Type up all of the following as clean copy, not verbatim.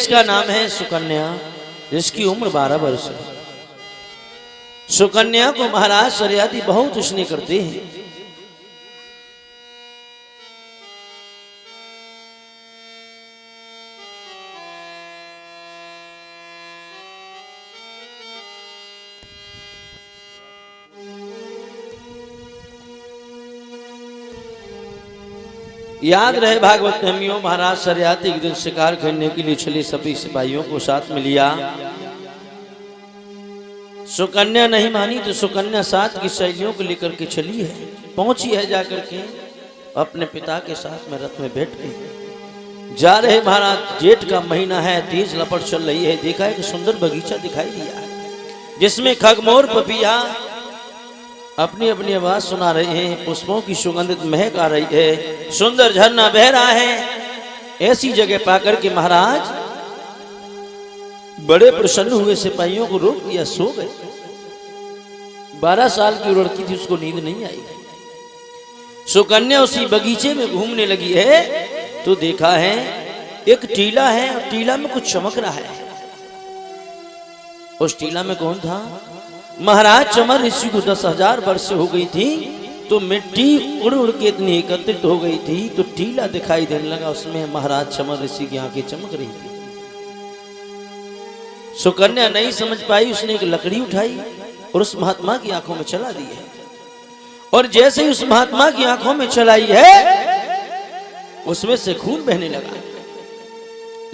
जिसका नाम है सुकन्या, जिसकी उम्र 12 वर्ष है। सुकन्या को महाराज सरियाती बहुत स्नेह करते हैं। याद रहे भागवत प्रेमियों, महाराज सरियाती एक दिन शिकार करने के लिए चले, सभी सिपाहियों को साथ में लिया। सुकन्या नहीं मानी तो सुकन्या साथ की सहेलियों को लेकर के चली है, पहुंची है जाकर के अपने पिता के साथ में रथ में बैठ के जा रहे। महाराज जेठ का महीना है, तेज लपट चल रही है। देखा एक सुंदर बगीचा दिखाई दिया जिसमें खगमोर पपिया अपनी अपनी आवाज सुना रहे हैं, पुष्पों की सुगंधित महक आ रही है, सुंदर झरना बह रहा है। ऐसी जगह पाकर के महाराज बड़े प्रसन्न हुए, सिपाहियों को रोक दिया, सो गए। 12 साल की लड़की थी, उसको नींद नहीं आई। सुकन्या उसी बगीचे में घूमने लगी है तो देखा है एक टीला है और टीला में कुछ चमक रहा है। उस टीला में कौन था? महाराज चमर ऋषि को 10,000 वर्ष हो गई थी तो मिट्टी उड़ उड़ के इतनी एकत्रित हो गई थी तो टीला दिखाई देने लगा, उसमें महाराज चमर ऋषि की आंखें चमक रही थी। सुकन्या नहीं समझ पाई, उसने एक लकड़ी उठाई और उस महात्मा की आंखों में चला दी है। और जैसे ही उस महात्मा की आंखों में चलाई है उसमें से खून बहने लगा।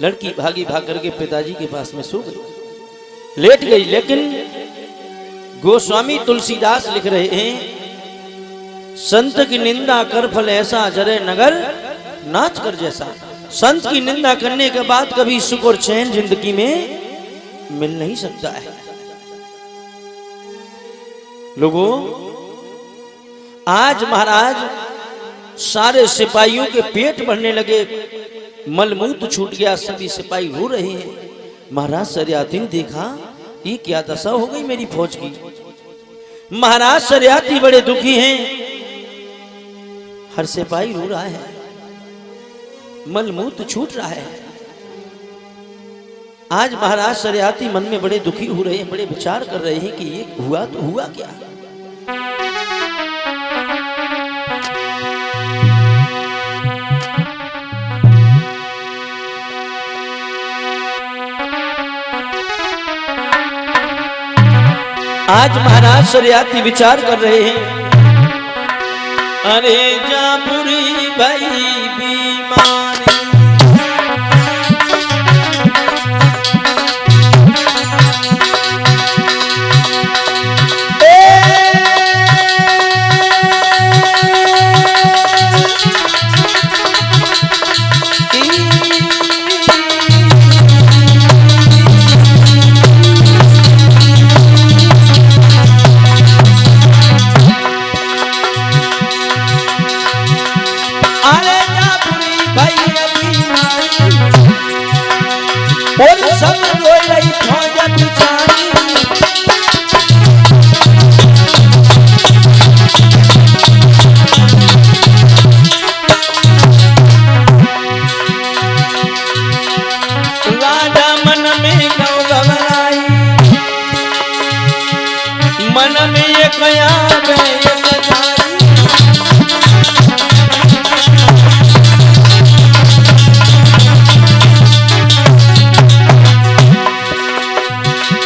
लड़की भागी भाग करके पिताजी के पास में सो गई, लेट गई। लेकिन गोस्वामी तुलसीदास लिख रहे हैं, संत की निंदा कर फल ऐसा जरे नगर नाच कर जैसा। संत की निंदा करने के बाद कभी सुख और चैन जिंदगी में मिल नहीं सकता है। लोगों, आज महाराज सारे सिपाहियों के पेट भरने लगे, मलमूत्र छूट गया, सभी सिपाही रो रहे हैं। महाराज सरियाती ने देखा ये क्या दशा हो गई मेरी फौज की। महाराज सरियाती बड़े दुखी हैं, हर सिपाही रो रहा है, मलमूत्र छूट रहा है। आज महाराज सरियाती मन में बड़े दुखी हो रहे हैं, बड़े विचार कर रहे हैं कि ये हुआ तो हुआ क्या। आज महाराज सरियाती विचार कर रहे हैं, अरे जापुरी भाई बीमारी, मन में ये कया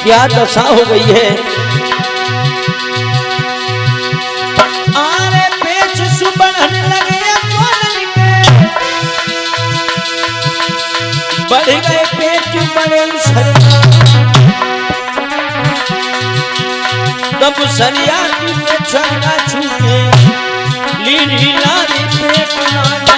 क्या दशा हो गई है। आरे पेच सुबढ़ने लगे बढ़ गए पेट बड़े तब सरियाती में छंगा छूटे लीली लाली पेट नाना।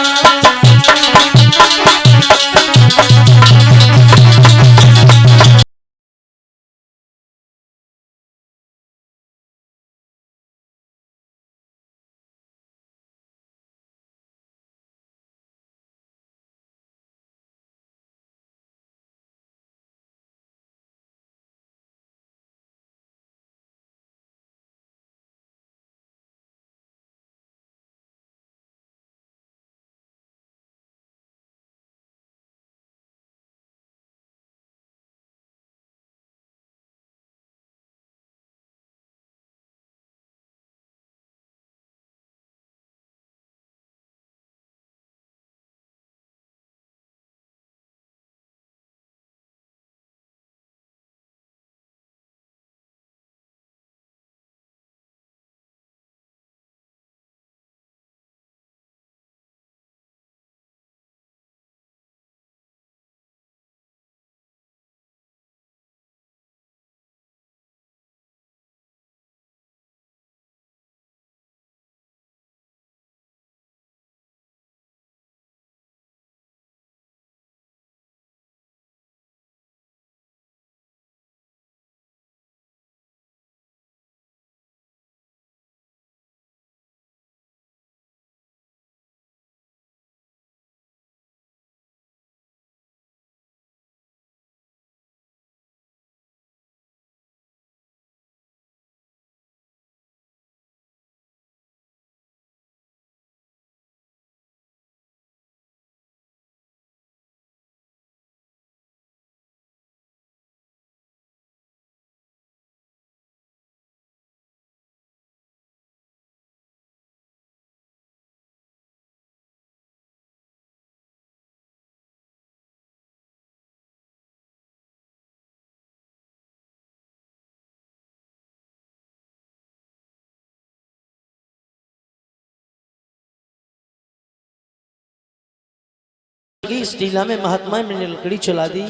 गई इस टीला में महात्मा मैंने लकड़ी चला दी,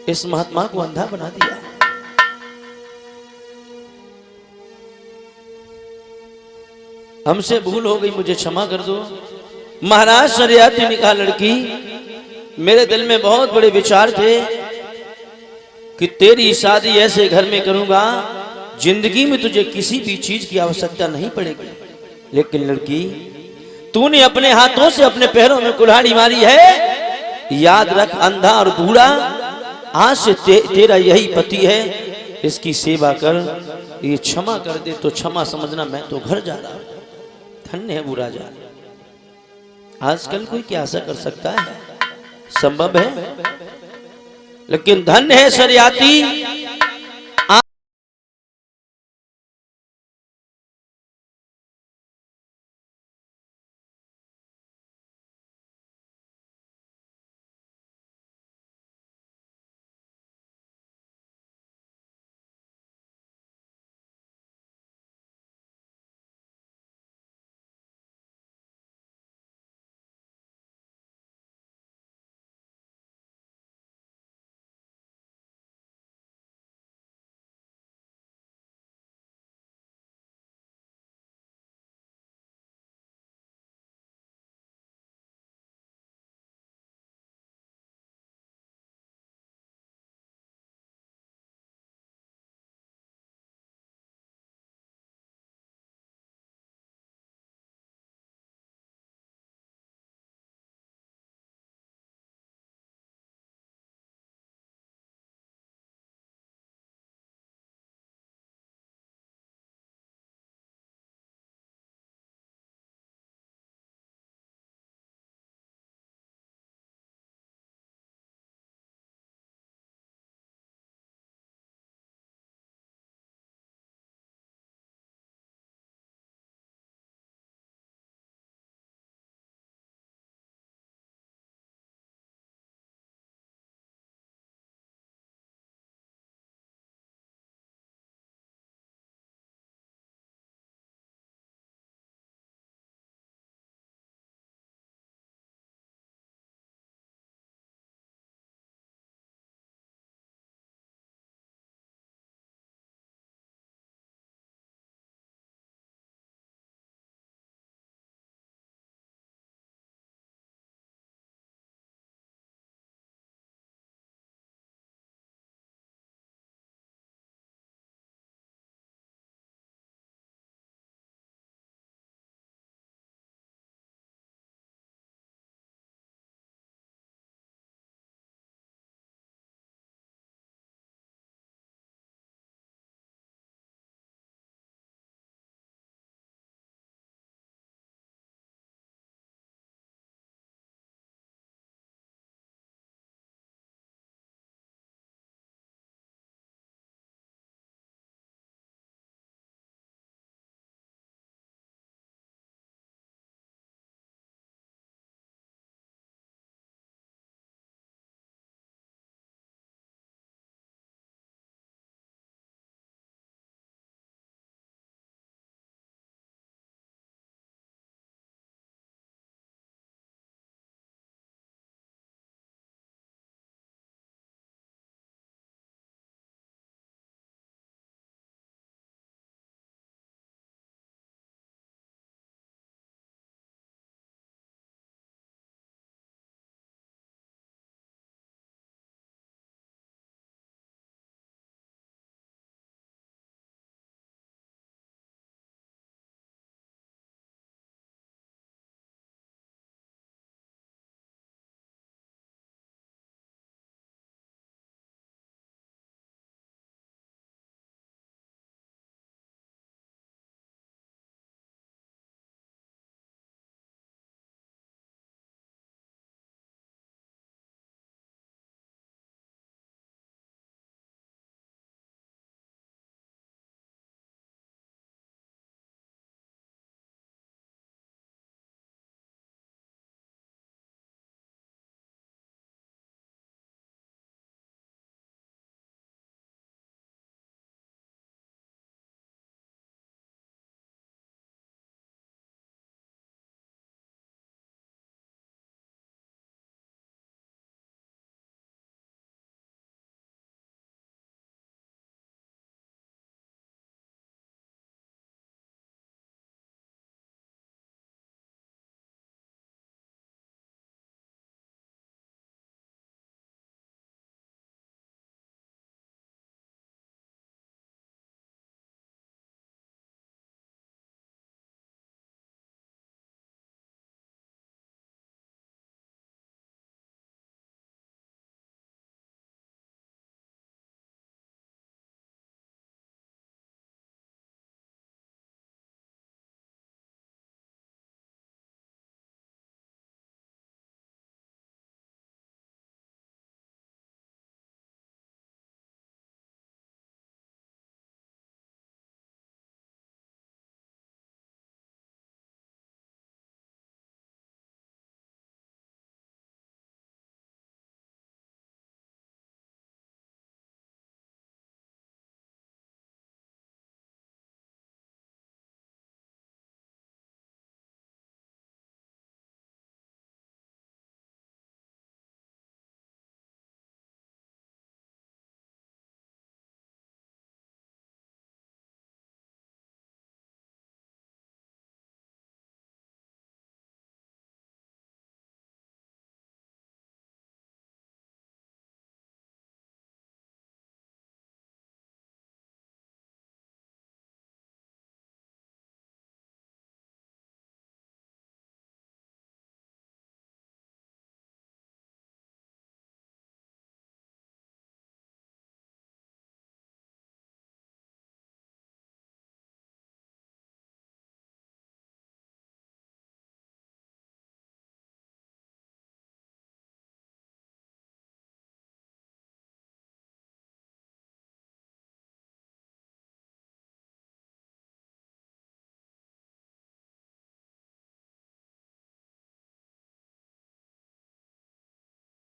इस महात्मा को अंधा बना दिया। हमसे भूल हो गई, मुझे क्षमा कर दो। महाराज शरियाती ने कहा, लड़की मेरे दिल में बहुत बड़े विचार थे कि तेरी शादी ऐसे घर में करूंगा जिंदगी में तुझे किसी भी चीज की आवश्यकता नहीं पड़ेगी। लेकिन लड़की तूने अपने हाथों से अपने पैरों में कुल्हाड़ी मारी है, याद रख अंधा और बूढ़ा आज से तेरा यही पति है, इसकी सेवा कर, ये क्षमा कर दे तो क्षमा समझना, मैं तो घर जा रहा हूं। धन्य है वो राजा। आजकल कोई क्या आशा कर सकता है, संभव है, लेकिन धन्य है शरियाती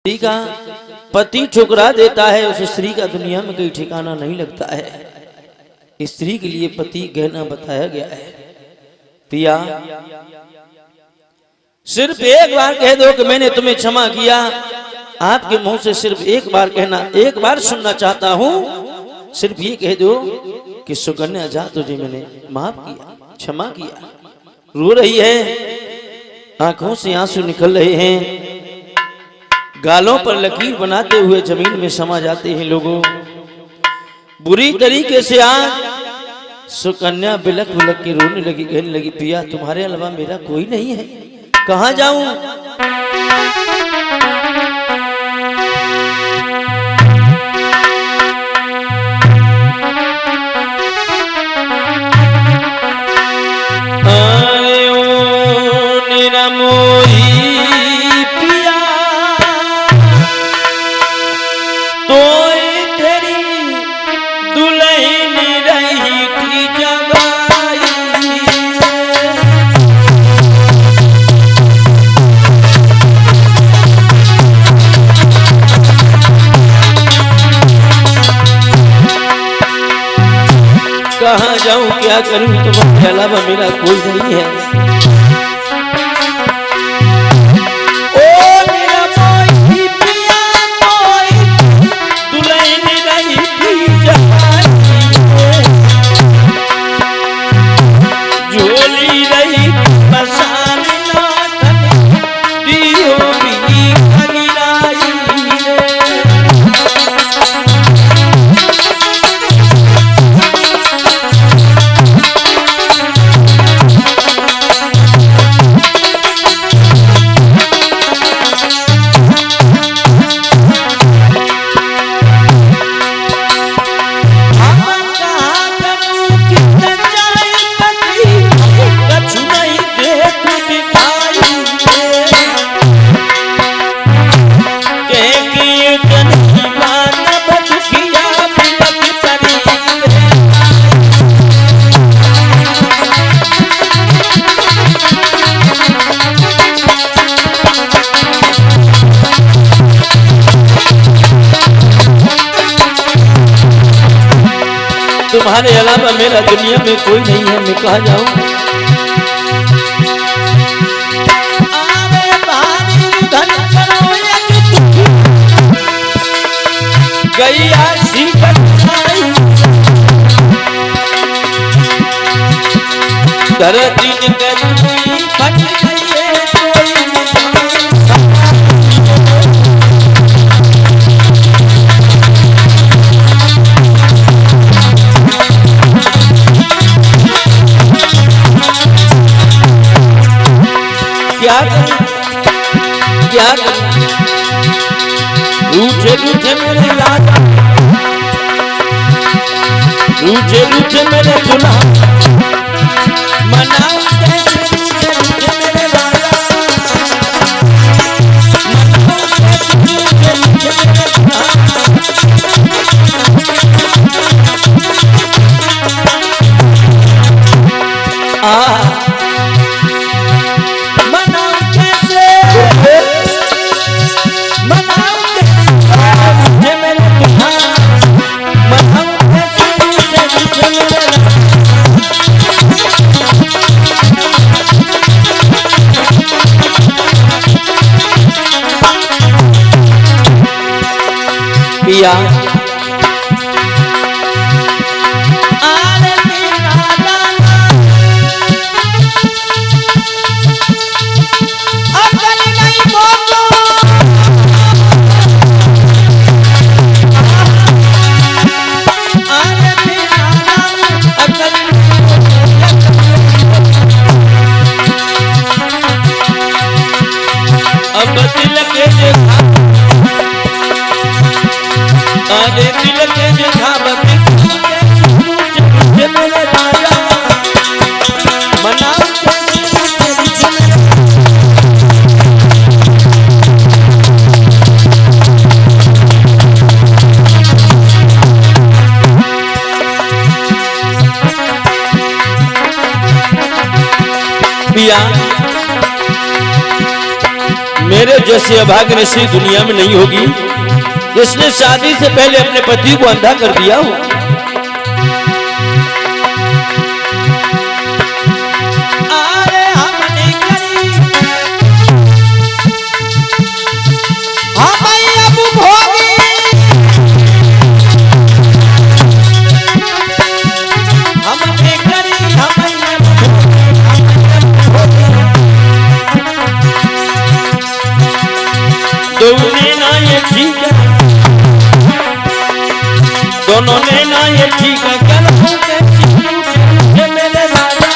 स्त्री का पति ठुकरा देता है, उस स्त्री का दुनिया में कोई ठिकाना नहीं लगता है। स्त्री के लिए पति गहना बताया गया है। पिया सिर्फ एक बार कह दो कि मैंने तुम्हें क्षमा किया। आपके मुंह से सिर्फ एक बार कहना, एक बार सुनना चाहता हूं। सिर्फ ये कह दो कि सुकन्या जा, तुझे मैंने माफ किया, क्षमा किया। रो रही है, आंखों से आंसू निकल रहे हैं, गालों पर लकीर बनाते हुए जमीन में समा जाते हैं लोगों। बुरी तरीके से आज सुकन्या बिलख बिलख के रोने लगी, कहने लगी, पिया तुम्हारे अलावा मेरा कोई नहीं है, कहां जाऊं? कहाँ जाऊं, क्या करूं, तुम्हारे अलावा मेरा कोई नहीं है। ओ मेरा मोई पिया मोई, दुल्हन रही थी जवानी में, झोली रही बसान नाथन, दियो भी खगिराई तुम्हारे अलावा मेरा दुनिया में कोई नहीं है, मैं कहाँ जाऊं? गैया धरती फट क्या रूठे रूठे मेरे राजा, रूठे रूठे मेरे गुना, मनाओ कैसे रूठे रूठे मेरे राजा, मनाओ कैसे रूठे रूठे मेरे गुना। पिया मेरे जैसे अभाग्य नसीब दुनिया में नहीं होगी जिसने शादी से पहले अपने पति को अंधा कर दिया हो। दोनों ने ना ये ठीक कर मेरे राजा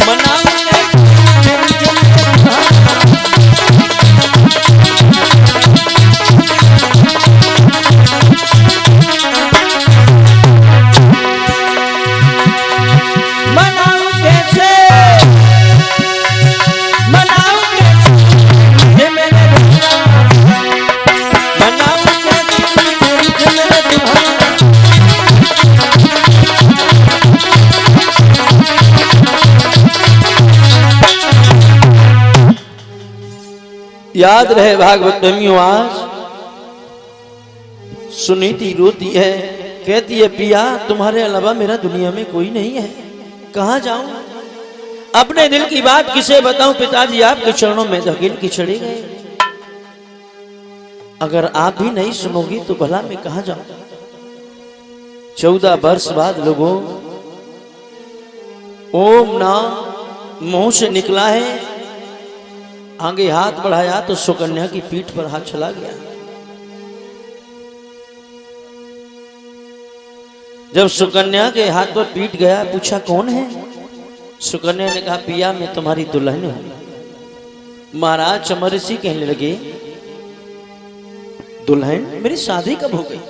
मनाऊं कैसे मेरे राजा मनाऊं कैसे याद रहे भागवत प्रेमियों, आज सुनीति रोती है, कहती है पिया तुम्हारे अलावा मेरा दुनिया में कोई नहीं है, कहां जाऊं, अपने दिल की बात किसे बताऊं, पिताजी आपके चरणों में धकेल के चढ़े गए, अगर आप भी नहीं सुनोगी तो भला मैं कहां जाऊं। 14 वर्ष बाद लोगों ओम नाम मुंह से निकला है, आगे हाथ बढ़ाया तो सुकन्या की पीठ पर हाथ चला गया। जब सुकन्या के हाथ पर पीठ गया, पूछा कौन है, सुकन्या ने कहा पिया मैं तुम्हारी दुल्हन हूं। महाराज चमर ऋषि कहने लगे दुल्हन, मेरी शादी कब हो गई,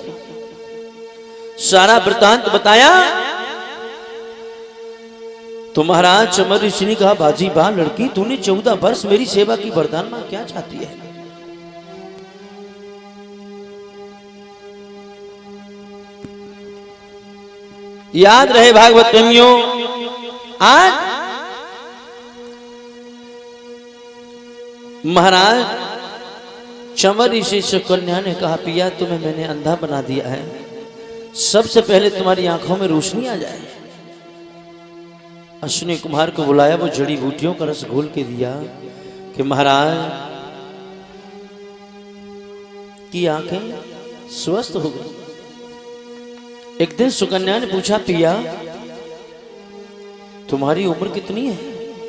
सारा वृतांत बताया तो महाराज चमर ऋषि ने कहा बाजी बा लड़की, तूने 14 वर्ष मेरी सेवा की, वरदान मां क्या चाहती है। याद रहे भागवत प्रेमियों, आज महाराज चमर ऋषि से कन्या ने कहा पिया तुम्हें मैंने अंधा बना दिया है, सबसे पहले तुम्हारी आंखों में रोशनी आ जाए। अश्विनी कुमार को बुलाया, वो जड़ी बूटियों का रस घोल के दिया कि महाराज की आंखें स्वस्थ हो गई। एक दिन सुकन्या ने पूछा पिया तुम्हारी उम्र कितनी है,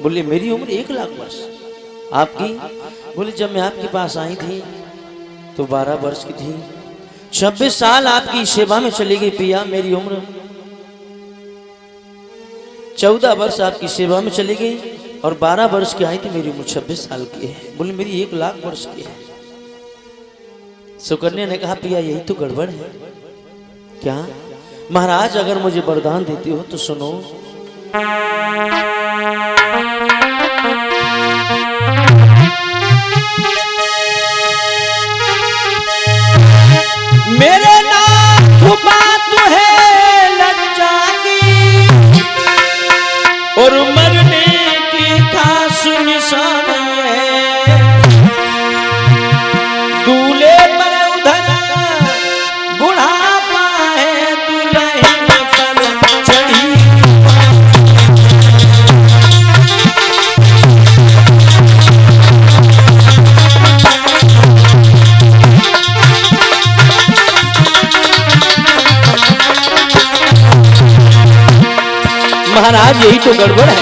बोले मेरी उम्र 1 लाख वर्ष। आपकी, बोले जब मैं आपके पास आई थी तो 12 वर्ष की थी, 26 साल आपकी सेवा में चली गई पिया, मेरी उम्र 14 वर्ष आपकी सेवा में चली गई और 12 वर्ष की आई थी, मेरी उम्र 26 साल की है, बोले मेरी 1 लाख वर्ष की है। सुकन्या ने कहा पिया यही तो गड़बड़ है। क्या महाराज, अगर मुझे वरदान देती हो तो सुनो। मेरे नाम बात है लज्जा की और मरने की खास निशानी है, दूल्हे पर उधर बुढ़ापा है, दुल्हन पर चढ़ी महाराज यही तो गड़बड़ है।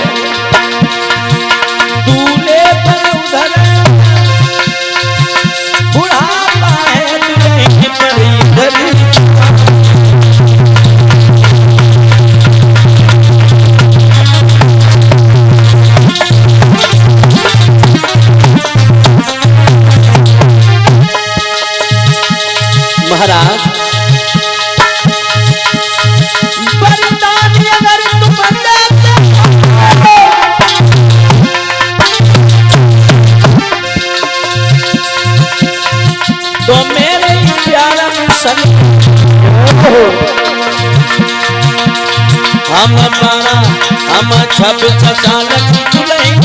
दूल्हे पर उधर बुढ़ापा है, दुल्हन पर इधर महाराज तो मेरे प्यारा मिशन हम 12 हम 26 साल की दुल्हन